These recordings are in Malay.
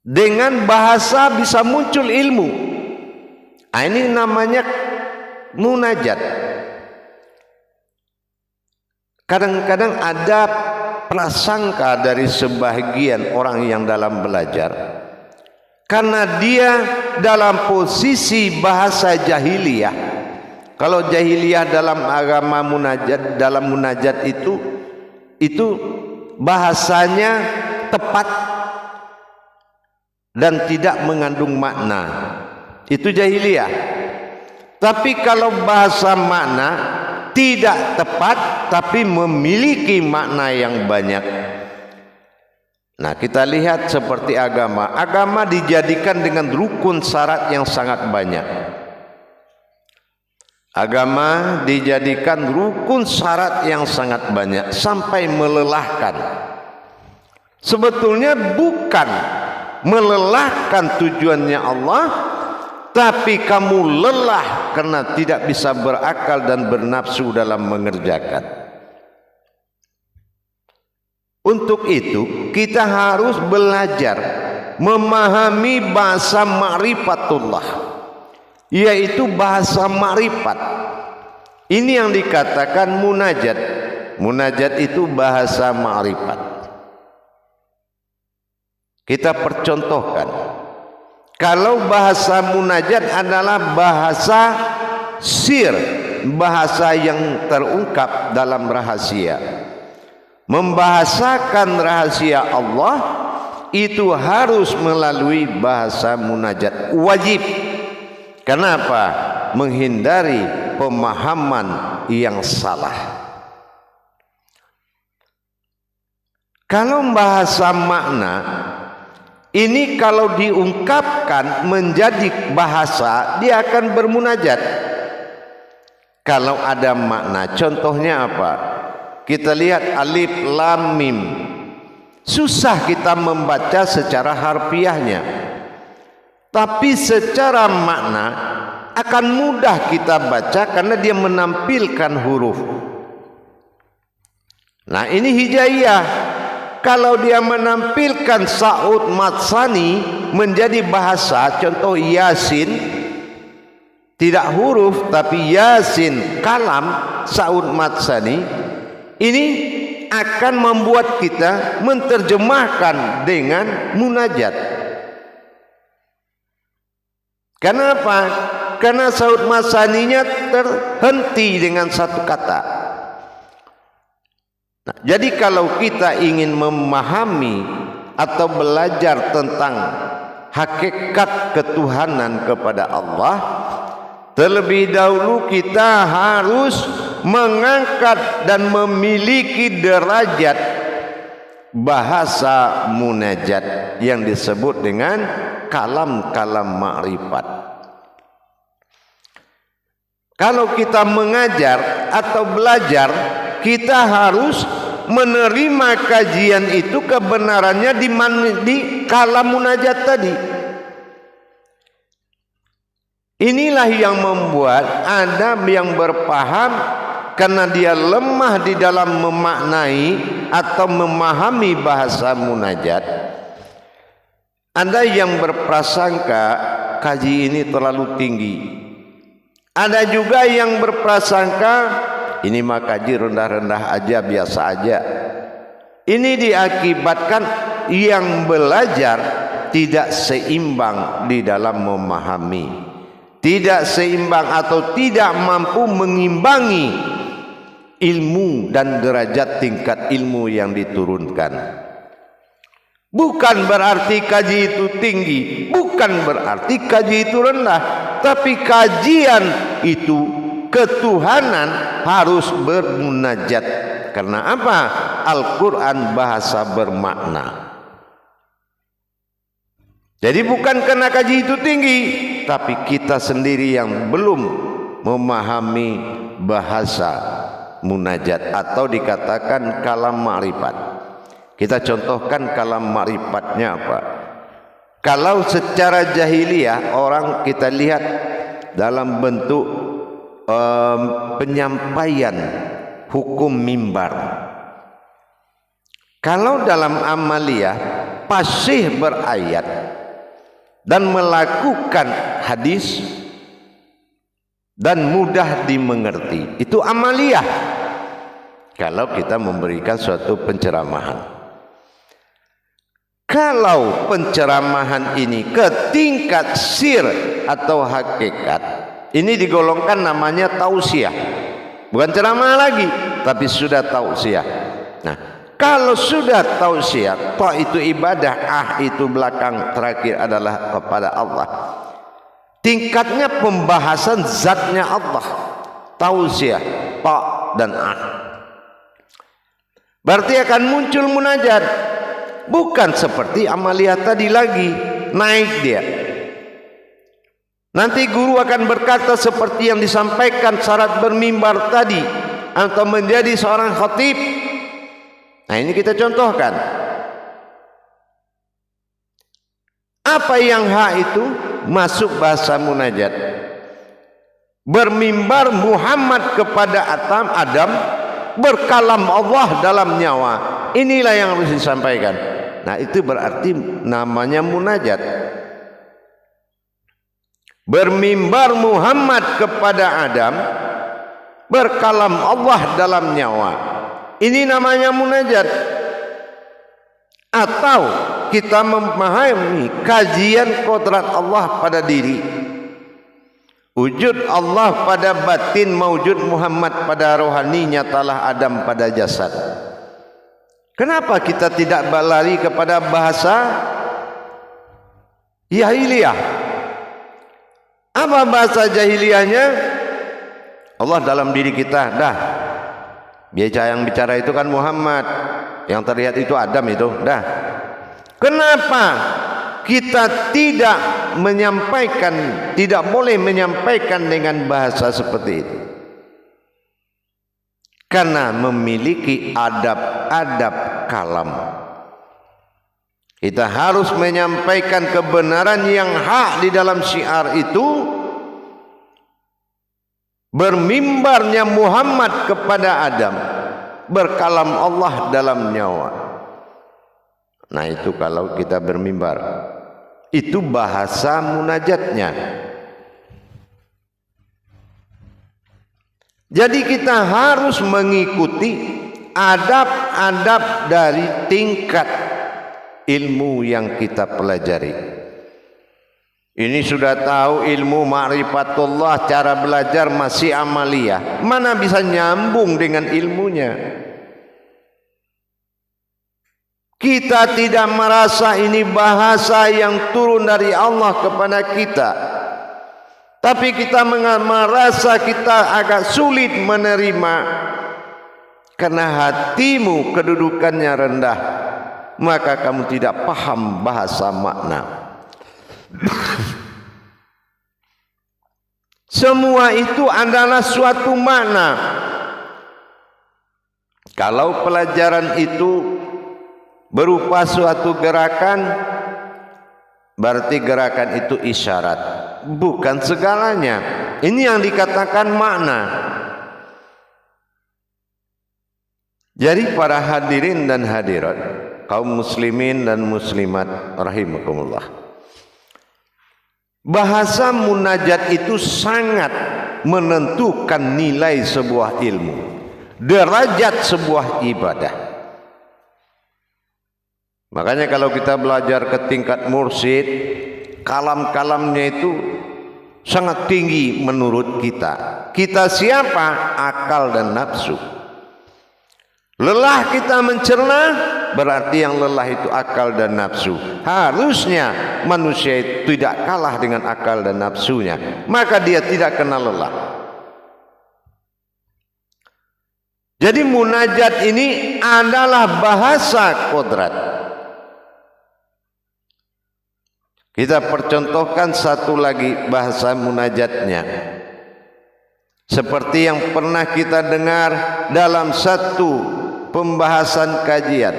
Dengan bahasa bisa muncul ilmu. Nah, ini namanya munajat. Kadang-kadang ada prasangka dari sebagian orang yang dalam belajar, karena dia dalam posisi bahasa jahiliyah. Kalau jahiliyah dalam agama munajat, dalam munajat itu bahasanya tepat dan tidak mengandung makna. Itu jahiliyah. Tapi kalau bahasa makna tidak tepat tapi memiliki makna yang banyak. Nah, kita lihat seperti agama. Agama dijadikan dengan rukun syarat yang sangat banyak. Agama dijadikan rukun syarat yang sangat banyak sampai melelahkan. Sebetulnya bukan melelahkan tujuannya Allah, tapi kamu lelah karena tidak bisa berakal dan bernafsu dalam mengerjakan. Untuk itu kita harus belajar memahami bahasa ma'rifatullah, yaitu bahasa ma'rifat. Ini yang dikatakan munajat. Munajat itu bahasa ma'rifat. Kita percontohkan. Kalau bahasa munajat adalah bahasa sir, bahasa yang terungkap dalam rahasia. Membahasakan rahasia Allah itu harus melalui bahasa munajat, wajib. Kenapa? Menghindari pemahaman yang salah. Kalau bahasa makna ini kalau diungkapkan menjadi bahasa, dia akan bermunajat. Kalau ada makna, contohnya apa? Kita lihat alif lam mim. Susah kita membaca secara harfiahnya, tapi secara makna akan mudah kita baca karena dia menampilkan huruf. Nah, ini hijaiyah. Kalau dia menampilkan saud matsani menjadi bahasa, contoh yasin tidak huruf tapi yasin kalam saud matsani, ini akan membuat kita menerjemahkan dengan munajat. Kenapa? Karena saud matsaninya terhenti dengan satu kata. Nah, jadi kalau kita ingin memahami atau belajar tentang hakikat ketuhanan kepada Allah, terlebih dahulu kita harus mengangkat dan memiliki derajat bahasa munajat yang disebut dengan kalam-kalam ma'rifat. Kalau kita mengajar atau belajar, kita harus menerima kajian itu kebenarannya di kalam munajat tadi. Inilah yang membuat ada yang berpaham karena dia lemah di dalam memaknai atau memahami bahasa munajat. Ada yang berprasangka kaji ini terlalu tinggi. Ada juga yang berprasangka ini mah kaji rendah-rendah aja, biasa aja. Ini diakibatkan yang belajar tidak seimbang di dalam memahami, tidak seimbang atau tidak mampu mengimbangi ilmu dan derajat tingkat ilmu yang diturunkan. Bukan berarti kaji itu tinggi, bukan berarti kaji itu rendah, tapi kajian itu ketuhanan harus bermunajat. Karena apa? Al-Quran bahasa bermakna. Jadi bukan karena kaji itu tinggi, tapi kita sendiri yang belum memahami bahasa munajat atau dikatakan kalam ma'rifat. Kita contohkan kalam ma'rifatnya apa? Kalau secara jahiliyah orang kita lihat dalam bentuk penyampaian hukum mimbar. Kalau dalam amaliyah fasih berayat, dan melakukan hadis dan mudah dimengerti. Itu amaliyah. Kalau kita memberikan suatu penceramahan. Kalau penceramahan ini ke tingkat sir atau hakikat, ini digolongkan namanya tausiah. Bukan ceramah lagi, tapi sudah tausiah. Nah, kalau sudah tausiah, toh itu ibadah, itu belakang terakhir adalah kepada Allah. Tingkatnya pembahasan zatnya Allah, tausiah, ta dan berarti akan muncul munajat, bukan seperti amaliyah tadi lagi, naik dia. Nanti guru akan berkata seperti yang disampaikan syarat bermimbar tadi, atau menjadi seorang khatib. Nah, ini kita contohkan. Apa yang hak itu? Masuk bahasa munajat. Bermimbar Muhammad kepada Adam, berkalam Allah dalam nyawa. Inilah yang harus disampaikan. Nah, itu berarti namanya munajat. Bermimbar Muhammad kepada Adam, berkalam Allah dalam nyawa. Ini namanya munajat. Atau kita memahami kajian kodrat Allah pada diri, wujud Allah pada batin, mawujud Muhammad pada rohani, nyatalah Adam pada jasad. Kenapa kita tidak berlari kepada bahasa jahiliyah? Apa bahasa jahiliyahnya? Allah dalam diri kita, dah. Biasa yang bicara itu kan Muhammad, yang terlihat itu Adam itu, dah. Kenapa kita tidak menyampaikan, tidak boleh menyampaikan dengan bahasa seperti itu? Karena memiliki adab-adab kalam. Kita harus menyampaikan kebenaran yang hak di dalam syiar itu. Bermimbarnya Muhammad kepada Adam, berkalam Allah dalam nyawa. Nah, itu kalau kita bermimbar, itu bahasa munajatnya. Jadi kita harus mengikuti adab-adab dari tingkat ilmu yang kita pelajari. Ini sudah tahu ilmu ma'rifatullah, cara belajar masih amaliyah. Mana bisa nyambung dengan ilmunya? Kita tidak merasa ini bahasa yang turun dari Allah kepada kita, tapi kita merasa kita agak sulit menerima karena hatimu kedudukannya rendah, maka kamu tidak paham bahasa makna. Semua itu adalah suatu makna. Kalau pelajaran itu berupa suatu gerakan, berarti gerakan itu isyarat, bukan segalanya. Ini yang dikatakan makna. Jadi para hadirin dan hadirat, kaum muslimin dan muslimat rahimakumullah, bahasa munajat itu sangat menentukan nilai sebuah ilmu, derajat sebuah ibadah. Makanya kalau kita belajar ke tingkat mursyid, kalam-kalamnya itu sangat tinggi menurut kita. Kita siapa? Akal dan nafsu. Lelah kita mencerna, berarti yang lelah itu akal dan nafsu. Harusnya manusia itu tidak kalah dengan akal dan nafsunya, maka dia tidak kena lelah. Jadi munajat ini adalah bahasa kodrat. Kita percontohkan satu lagi bahasa munajatnya, seperti yang pernah kita dengar dalam satu pembahasan kajian.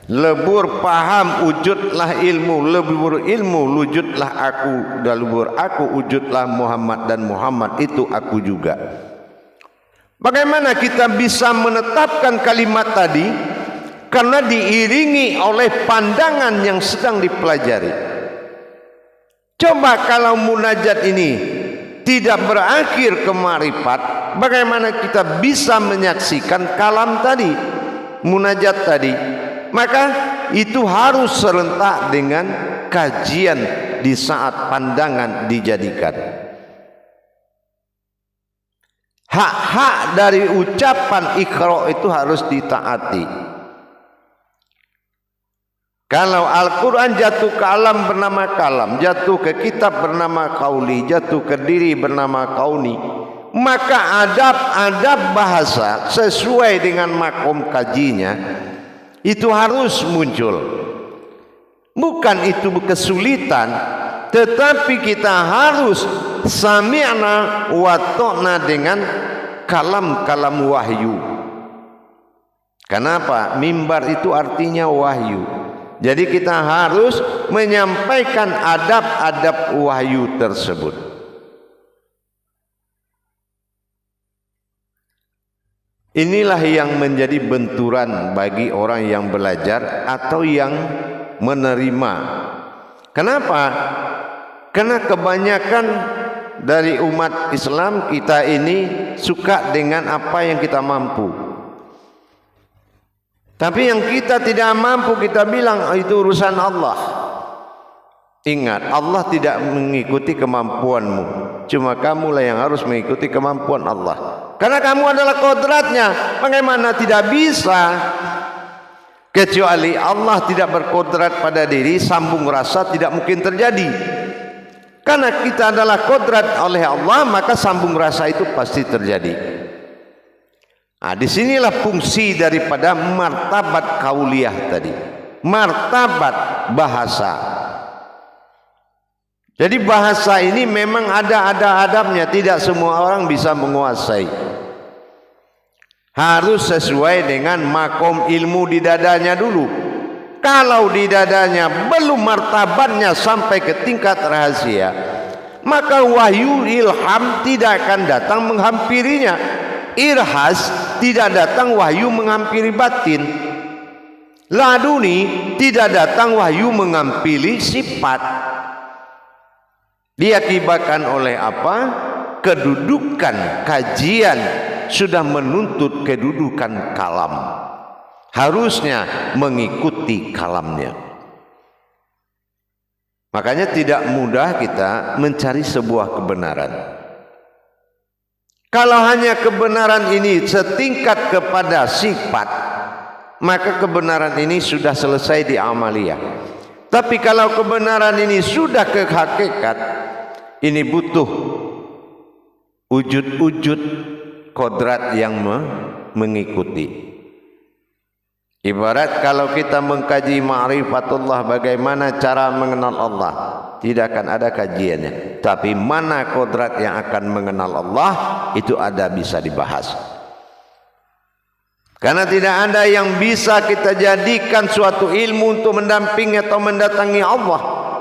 Lebur paham wujudlah ilmu, lebur ilmu wujudlah aku, dan lebur aku wujudlah Muhammad, dan Muhammad itu aku juga. Bagaimana kita bisa menetapkan kalimat tadi? Karena diiringi oleh pandangan yang sedang dipelajari. Coba kalau munajat ini tidak berakhir ke ma'rifat, bagaimana kita bisa menyaksikan kalam tadi, munajat tadi? Maka itu harus serentak dengan kajian di saat pandangan dijadikan. Hak-hak dari ucapan Iqra itu harus ditaati. Kalau Al-Quran jatuh ke alam bernama kalam, jatuh ke kitab bernama kauli, jatuh ke diri bernama kauni, maka adab-adab bahasa sesuai dengan makom kajinya itu harus muncul. Bukan itu kesulitan, tetapi kita harus sami'na wa ta'na dengan kalam-kalam wahyu. Kenapa? Mimbar itu artinya wahyu. Jadi kita harus menyampaikan adab-adab wahyu tersebut. Inilah yang menjadi benturan bagi orang yang belajar atau yang menerima. Kenapa? Karena kebanyakan dari umat Islam kita ini suka dengan apa yang kita mampu. Tapi yang kita tidak mampu kita bilang itu urusan Allah. Ingat, Allah tidak mengikuti kemampuanmu. Cuma kamulah yang harus mengikuti kemampuan Allah. Karena kamu adalah kodratnya. Bagaimana tidak bisa? Kecuali Allah tidak berkodrat pada diri, sambung rasa tidak mungkin terjadi. Karena kita adalah kodrat oleh Allah, maka sambung rasa itu pasti terjadi. Nah, disinilah fungsi daripada martabat kauliyah tadi, martabat bahasa. Jadi bahasa ini memang ada adabnya, tidak semua orang bisa menguasai. Harus sesuai dengan makom ilmu di dadanya dulu. Kalau di dadanya belum martabatnya sampai ke tingkat rahasia, maka wahyu ilham tidak akan datang menghampirinya. Irhas tidak datang wahyu menghampiri batin. Laduni tidak datang wahyu menghampiri sifat. Diakibatkan oleh apa? Kedudukan kajian sudah menuntut kedudukan kalam. Harusnya mengikuti kalamnya. Makanya tidak mudah kita mencari sebuah kebenaran. Kalau hanya kebenaran ini setingkat kepada sifat, maka kebenaran ini sudah selesai di amaliyah. Tapi kalau kebenaran ini sudah ke hakikat, ini butuh wujud-wujud kodrat yang mengikuti. Ibarat kalau kita mengkaji ma'rifatullah, bagaimana cara mengenal Allah, tidak akan ada kajiannya. Tapi mana kodrat yang akan mengenal Allah, itu ada, bisa dibahas. Karena tidak ada yang bisa kita jadikan suatu ilmu untuk mendampingi atau mendatangi Allah,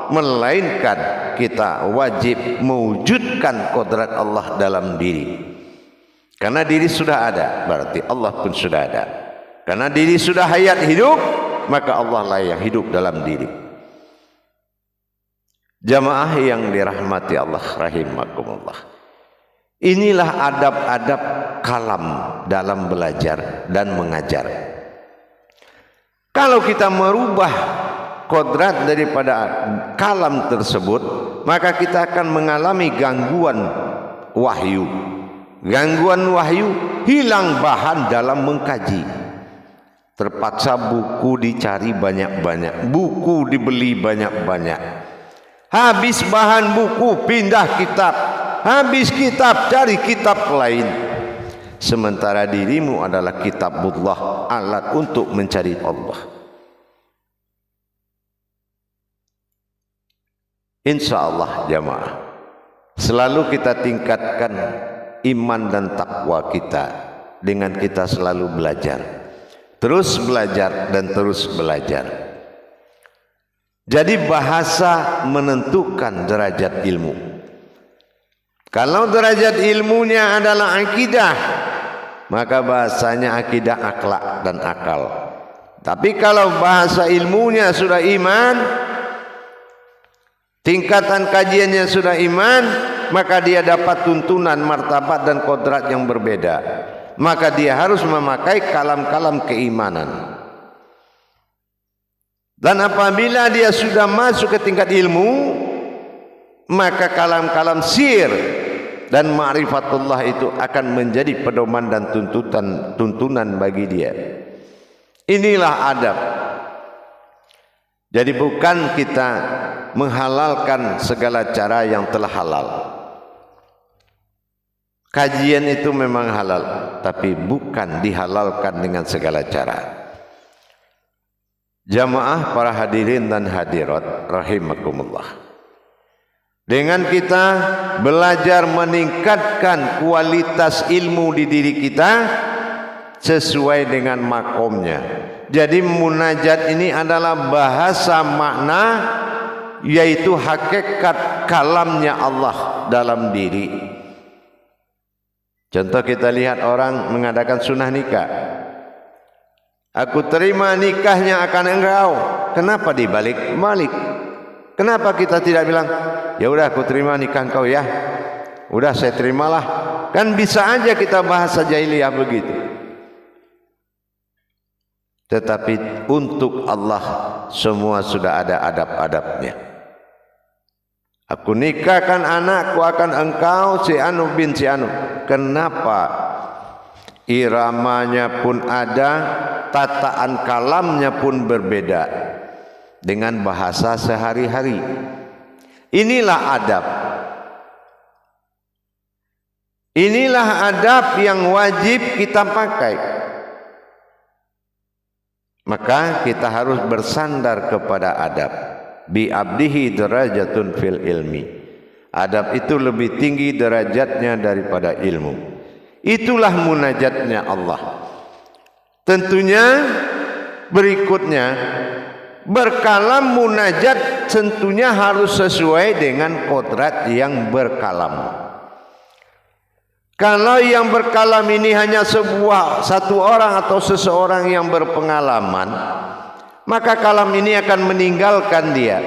melainkan kita wajib mewujudkan kodrat Allah dalam diri. Karena diri sudah ada, berarti Allah pun sudah ada. Karena diri sudah hayat hidup, maka Allah lah yang hidup dalam diri. Jamaah yang dirahmati Allah rahimakumullah. Inilah adab-adab kalam dalam belajar dan mengajar. Kalau kita merubah kodrat daripada kalam tersebut, maka kita akan mengalami gangguan wahyu. Gangguan wahyu, hilang bahan dalam mengkaji. Terpaksa buku dicari banyak-banyak, buku dibeli banyak-banyak. Habis bahan buku, pindah kitab. Habis kitab, cari kitab lain. Sementara dirimu adalah kitabullah, alat untuk mencari Allah. Insya Allah jamaah, selalu kita tingkatkan iman dan takwa kita dengan kita selalu belajar. Terus belajar dan terus belajar. Jadi bahasa menentukan derajat ilmu. Kalau derajat ilmunya adalah akidah, maka bahasanya akidah, akhlak dan akal. Tapi kalau bahasa ilmunya sudah iman, tingkatan kajiannya sudah iman, maka dia dapat tuntunan, martabat dan kodrat yang berbeda. Maka dia harus memakai kalam-kalam keimanan. Dan apabila dia sudah masuk ke tingkat ilmu, maka kalam-kalam sir dan ma'rifatullah itu akan menjadi pedoman dan tuntunan bagi dia. Inilah adab. Jadi bukan kita menghalalkan segala cara yang telah halal. Kajian itu memang halal, tapi bukan dihalalkan dengan segala cara. Jamaah para hadirin dan hadirat rahimakumullah. Dengan kita belajar meningkatkan kualitas ilmu di diri kita sesuai dengan makomnya. Jadi munajat ini adalah bahasa makna, yaitu hakikat kalamnya Allah dalam diri. Contoh kita lihat orang mengadakan sunnah nikah. Aku terima nikahnya akan engkau. Kenapa dibalik-balik? Kenapa kita tidak bilang, ya udah aku terima nikah engkau ya. Udah saya terimalah. Kan bisa aja kita bahasa jahiliyah begitu. Tetapi untuk Allah semua sudah ada adab-adabnya. Aku nikahkan anakku akan engkau si anu bin si anu. Kenapa? Iramanya pun ada, tataan kalamnya pun berbeda dengan bahasa sehari-hari. Inilah adab. Inilah adab yang wajib kita pakai. Maka kita harus bersandar kepada adab. Bi abdihi derajatun fil ilmi. Adab itu lebih tinggi derajatnya daripada ilmu. Itulah munajatnya Allah. Tentunya berikutnya berkalam munajat tentunya harus sesuai dengan kodrat yang berkalam. Kalau yang berkalam ini hanya satu orang atau seseorang yang berpengalaman, maka kalam ini akan meninggalkan dia.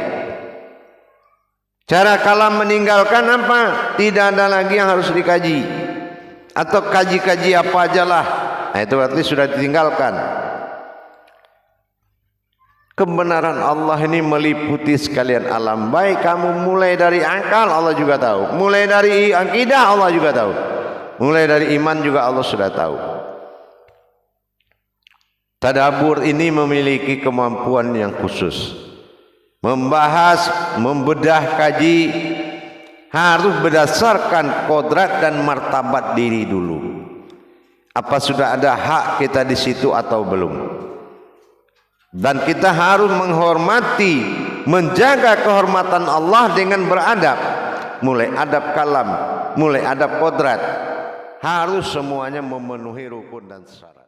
Cara kalam meninggalkan apa? Tidak ada lagi yang harus dikaji. Atau kaji-kaji apa aja lah. Nah, itu berarti sudah ditinggalkan. Kebenaran Allah ini meliputi sekalian alam. Baik kamu mulai dari akal, Allah juga tahu. Mulai dari akidah, Allah juga tahu. Mulai dari iman juga Allah sudah tahu. Tadabbur ini memiliki kemampuan yang khusus. Membahas, membedah, kaji harus berdasarkan kodrat dan martabat diri dulu. Apa sudah ada hak kita di situ atau belum? Dan kita harus menghormati, menjaga kehormatan Allah dengan beradab. Mulai adab kalam, mulai adab kodrat. Harus semuanya memenuhi rukun dan syarat.